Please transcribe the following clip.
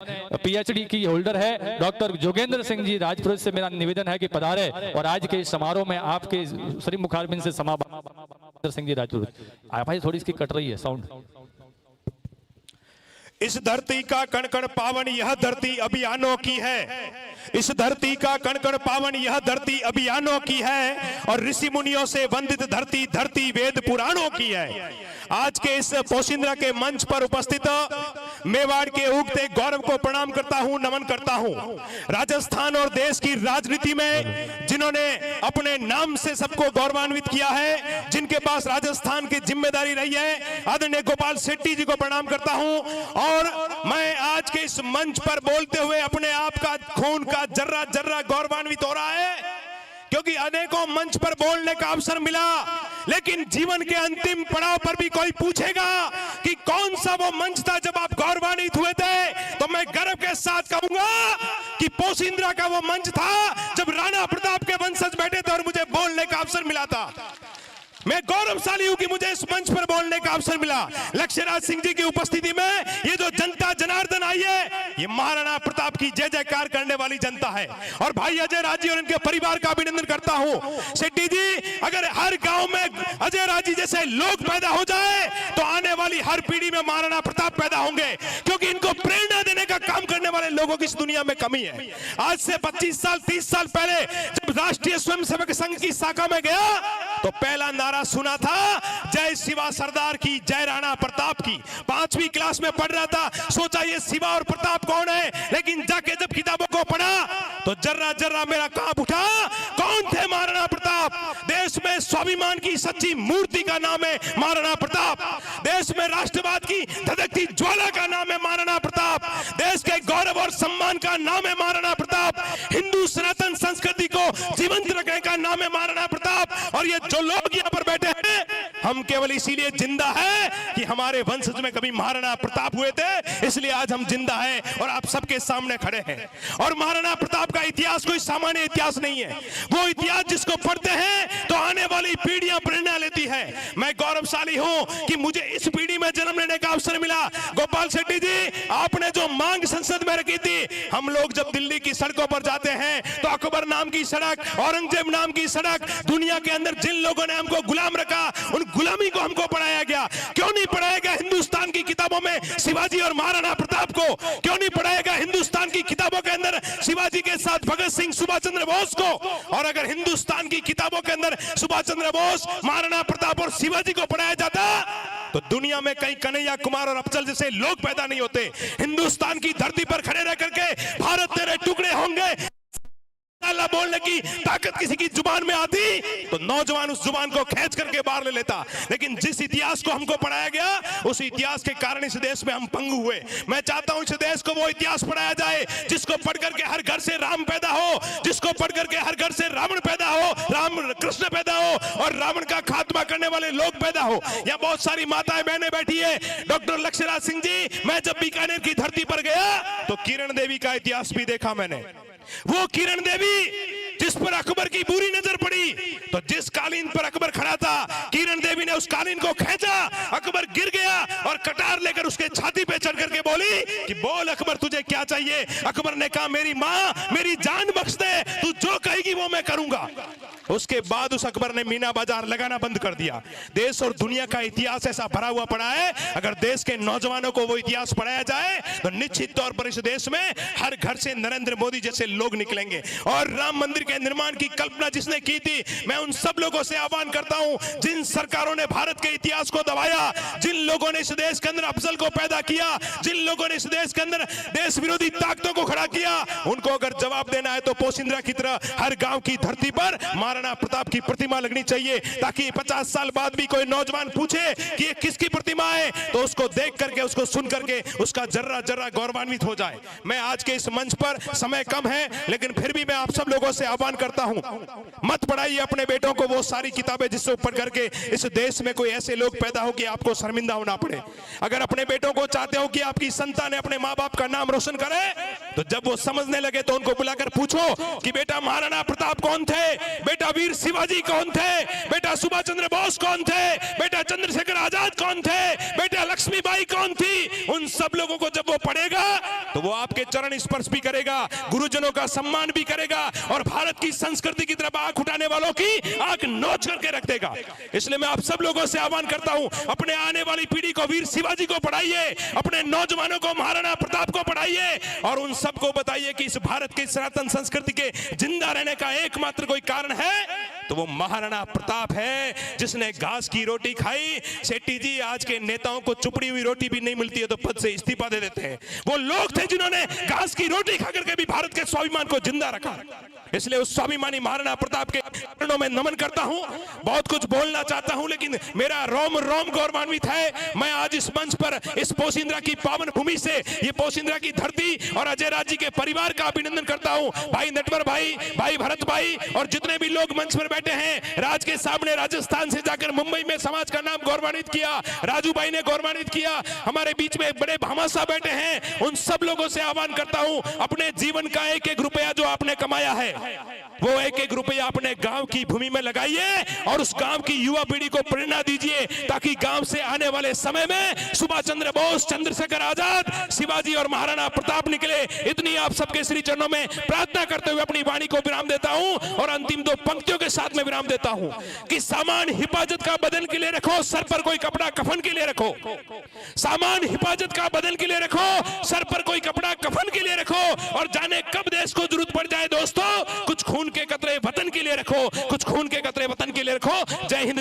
PhD की holder है doctor Jogendra Singh ji Rajpur से मेरा निवेदन है कि पधारे और आज के समारोह में आपके श्री मुखारबिंद से समारोह सिंह जी राजपुर। भाई थोड़ी इसकी कट रही है साउंड। इस धरती का कण कण पावन यह धरती अभियानों की है। इस धरती का कण कण पावन यह धरती अभियानों की है और ऋषि मुनियों से वंदित धरती धरती वेद पुराणों की है। आज के इस पोशिंद्रा के मंच पर उपस्थित मेवाड़ के उगते गौरव को प्रणाम करता हूं, नमन करता हूं। राजस्थान और देश की राजनीति में जिन्होंने अपने नाम से सबको गौरवान्वित किया है, जिनके पास राजस्थान की जिम्मेदारी रही है, आदरणीय गोपाल शेट्टी जी को प्रणाम करता हूं। और मैं आज के इस मंच पर बोलते हुए अपने आप का खून का जर्रा जर्रा गौरवान्वित हो रहा है, क्योंकि अनेकों मंच पर बोलने का अवसर मिला, लेकिन जीवन के अंतिम पड़ाव पर भी कोई पूछेगा कि कौन सा वो मंच था जब आप गौरवान्वित हुए थे, तो मैं गर्व के साथ कहूंगा कि पोशिंद्रा का वो मंच था जब राणा प्रताप के वंशज बैठे थे और मुझे बोलने का अवसर मिला था। मैं गौरवशाली हूं कि मुझे इस मंच पर बोलने का अवसर मिला। लक्ष्यराज सिंह जी की उपस्थिति में ये जो जनता जनार्दन आई है, ये महाराणा प्रताप की जय जयकार करने वाली जनता है। और भाई अजय राज जी और इनके परिवार का अभिनंदन करता हूं। शेट्टी जी, अगर हर गांव में अजय राज जी जैसे लोग पैदा हो जाए तो आने वाली हर पीढ़ी में महाराणा प्रताप पैदा होंगे, क्योंकि इनको प्रेरणा देने का काम करने वाले लोगों की इस दुनिया में कमी है। आज से 25 साल 30 साल पहले जब राष्ट्रीय स्वयंसेवक संघ की शाखा में गया तो पहला नारा सुना था, जय शिवा सरदार की, जय राणा प्रताप की। 5वीं क्लास में पढ़ रहा था, सोचा ये शिवा और प्रताप कौन है, लेकिन जाके जब किताबों को पढ़ा तो जर्रा जर्रा मेरा कांप उठा। कौन थे महाराणा प्रताप? देश में स्वाभिमान की सच्ची मूर्ति का नाम है महाराणा प्रताप। देश में राष्ट्रवाद की धधकती ज्वाला का नाम है महाराणा प्रताप। देश के गौरव और सम्मान का नाम है महाराणा प्रताप। हिंदू सनातन संस्कृति को जीवंत रखने का नाम है महाराणा प्रताप। और ये जो लोग यहाँ पर बैठे हैं, हम केवल इसीलिए जिंदा है कि हमारे वंशज में कभी महाराणा प्रताप हुए थे, इसलिए आज हम जिंदा हैं और आप सबके सामने खड़े हैं। और महाराणा प्रताप का इतिहास कोई सामान्य इतिहास नहीं है, वो इतिहास जिसको पढ़ते हैं तो आने वाली पीढ़ियां प्रेरणा लेती है। मैं गौरवशाली हूं कि मुझे इस पीढ़ी में जन्म लेने का अवसर मिला। गोपाल शेट्टी जी, आपने जो मांग संसद में रखी थी, हम लोग जब दिल्ली की सड़कों पर जाते हैं तो अकबर नाम की सड़क, औरंगजेब नाम की सड़क, दुनिया के अंदर जिन लोगों ने हमको गुलाम रखा, उन गुलामी को हमको पढ़ाया गया। क्यों नहीं पढ़ाया गया हिंदुस्तान की किताबों में शिवाजी और महाराणा प्रताप को? क्यों नहीं पढ़ाया गया हिंदुस्तान की किताबों के अंदर शिवाजी के साथ भगत सिंह, सुभाष चंद्र बोस को? और अगर हिंदुस्तान की किताबों के अंदर सुभाष चंद्र बोस, महाराणा प्रताप और शिवाजी को पढ़ाया जाता तो दुनिया में कहीं कन्हैया कुमार और अफजल जैसे लोग पैदा नहीं होते। हिंदुस्तान की धरती पर खड़े रह करके भारत तेरे टुकड़े होंगे अल्लाह बोलने की ताकत किसी की जुबान में आती तो नौजवान उस जुबान को खींच करके बाहर ले लेता। लेकिन जिस इतिहास को हमको पढ़ाया गया, उस इतिहास के कारण इस देश में हम पंगु हुए। मैं चाहता हूं इस देश को वो इतिहास पढ़ाया जाए जिसको पढ़ करके हर घर से राम पैदा हो, जिसको पढ़ करके हर घर से रावण पैदा हो, राम कृष्ण पैदा हो और रावण का खात्मा करने वाले लोग पैदा हो। यहाँ बहुत सारी माताएं बहनें बैठी है। डॉक्टर लक्ष्यराज सिंह जी, मैं जब बीकानेर की धरती पर गया तो किरण देवी का इतिहास भी देखा मैंने। वो किरण देवी जिस पर अकबर की बुरी नजर पड़ी, तो जिस कालीन पर अकबर खड़ा था, किरण देवी ने उस कालीन को खींचा, अकबर गिर गया और कटार लेकर उसके छाती पे चढ़ करके बोली कि बोल अकबर तुझे क्या चाहिए? अकबर ने कहा मेरी माँ मेरी जान बख्श दे, तू जो कहेगी वो मैं करूंगा। उसके बाद उस अकबर ने मीना बाजार लगाना बंद कर दिया। देश और दुनिया का इतिहास ऐसा भरा हुआ पड़ा है, अगर देश के नौजवानों को वो इतिहास पढ़ाया जाए तो निश्चित तौर पर इस देश में हर घर से नरेंद्र मोदी जैसे लोग निकलेंगे। और राम मंदिर के निर्माण की कल्पना जिसने की थी, मैं उन सब लोगों से आह्वान करता हूं जिन सरकारों ने भारत के इतिहास को दबाया, जिन लोगों ने इस देश के अंदर अफजल को पैदा किया, जिन लोगों ने इस देश के अंदर देश विरोधी ताकतों को खड़ा किया, उनको अगर जवाब देना है तो पोशिंद्रा की तरह हर गांव की धरती पर महाराणा प्रताप की प्रतिमा लगनी चाहिए, ताकि 50 साल बाद भी कोई नौजवान पूछे कि ये किसकी प्रतिमा है तो उसको देख करके, उसको सुन करके उसका जर्रा जर्रा गौरवान्वित हो जाए। मैं आज के इस मंच पर, समय कम है लेकिन फिर भी मैं आप सब लोगों से आह्वान करता हूं, मत पढ़ाइए अपने बेटों को वो सारी किताबें जिससे पढ़ करके इस देश में कोई ऐसे लोग पैदा हो कि आपको शर्मिंदा होना पड़े। अगर अपने बेटों को चाहते हो कि आपकी संतान अपने माँ बाप का नाम रोशन करे, तो जब वो समझने लगे तो उनको बुलाकर पूछो कि बेटा महाराणा प्रताप कौन थे, बेटा वीर शिवाजी कौन थे, बेटा सुभाष चंद्र बोस कौन थे, बेटा चंद्रशेखर आजाद कौन थे, बेटे विद्या लक्ष्मी बाई कौन थी, उन सब लोगों को जब वो पढ़ेगा तो वो आपके चरण स्पर्श भी करेगा, गुरुजनों का सम्मान भी करेगा और भारत की संस्कृति की तरफ आंख उठाने वालों की आंख नोच करके रख देगा। इसलिए मैं आप सब लोगों से आह्वान करता हूं, अपने आने वाली पीढ़ी को वीर शिवाजी को पढ़ाइए, अपने नौजवानों को महाराणा प्रताप को पढ़ाइए और उन सबको बताइए कि इस भारत की सनातन संस्कृति के जिंदा रहने का एकमात्र कोई कारण है तो वो महाराणा प्रताप है, जिसने घास की रोटी खाई। शेट्टी जी, आज के नेताओं को चुपड़ी हुई रोटी भी नहीं मिलती है तो पद से इस्तीफा दे देते हैं। वो लोग थे जिन्होंने घास की रोटी खाकर के भी भारत के स्वाभिमान को जिंदा रखा। इसलिए उस स्वाभिमानी महाराणा प्रताप के चरणों में नमन करता हूं। बहुत कुछ बोलना चाहता हूं लेकिन मेरा रोम रोम गौरवान्वित है। मैं आज इस मंच पर इस पोशिंद्रा की पावन भूमि से, ये पोशिंद्रा की धरती और अजय राज जी के परिवार का अभिनंदन करता हूं। भाई नटवर भाई, भाई भरत भाई और जितने भी लोग मंच पर बैठे हैं, राज के सामने राजस्थान से जाकर मुंबई में समाज का नाम गौरवान्वित किया, राजू भाई ने गौरवान्वित किया, हमारे बीच में बड़े भामाशाह बैठे हैं, उन सब लोगों से आह्वान करता हूं, अपने जीवन का एक एक रुपया जो आपने कमाया है वो एक एक रुपया अपने गांव की भूमि में लगाइए और उस गांव की युवा पीढ़ी को प्रेरणा दीजिए ताकि गांव से आने वाले समय में सुभाष चंद्र बोस, चंद्रशेखर आजाद, शिवाजी और महाराणा प्रताप निकले। इतनी आप सबके श्री चरणों में प्रार्थना करते हुए अपनी वाणी को विराम देता हूं और अंतिम दो पंक्तियों के साथ में विराम देता हूं कि सामान हिफाजत का बदन के लिए रखो, सर पर कोई कपड़ा कफन के लिए रखो। सामान हिफाजत का बदन के लिए रखो, सर पर कोई कपड़ा कफन के लिए रखो और जाने कब देश को जरूरत पड़ जाए दोस्तों, कुछ खून के कतरे वतन के लिए रखो, कुछ खून के कतरे वतन के लिए रखो। जय हिंद।